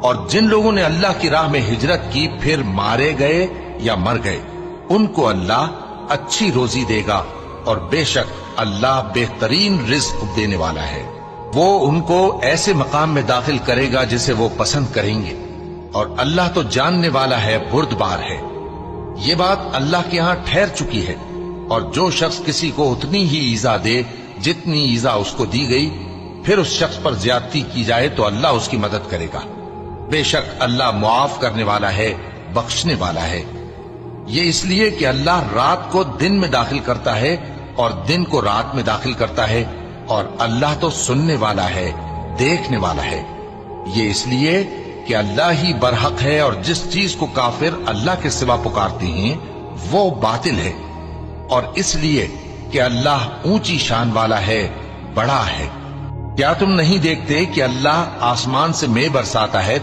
اور جن لوگوں نے اللہ کی راہ میں ہجرت کی پھر مارے گئے یا مر گئے ان کو اللہ اچھی روزی دے گا، اور بے شک اللہ بہترین رزق دینے والا ہے۔ وہ ان کو ایسے مقام میں داخل کرے گا جسے وہ پسند کریں گے، اور اللہ تو جاننے والا ہے، بردبار ہے۔ یہ بات اللہ کے ہاں ٹھہر چکی ہے، اور جو شخص کسی کو اتنی ہی ایذا دے جتنی ایذا اس کو دی گئی، پھر اس شخص پر زیادتی کی جائے تو اللہ اس کی مدد کرے گا۔ بے شک اللہ معاف کرنے والا ہے، بخشنے والا ہے۔ یہ اس لیے کہ اللہ رات کو دن میں داخل کرتا ہے اور دن کو رات میں داخل کرتا ہے، اور اللہ تو سننے والا ہے، دیکھنے والا ہے۔ یہ اس لیے کہ اللہ ہی برحق ہے، اور جس چیز کو کافر اللہ کے سوا پکارتے ہیں وہ باطل ہے، اور اس لیے کہ اللہ اونچی شان والا ہے، بڑا ہے۔ کیا تم نہیں دیکھتے کہ اللہ آسمان سے مے برساتا ہے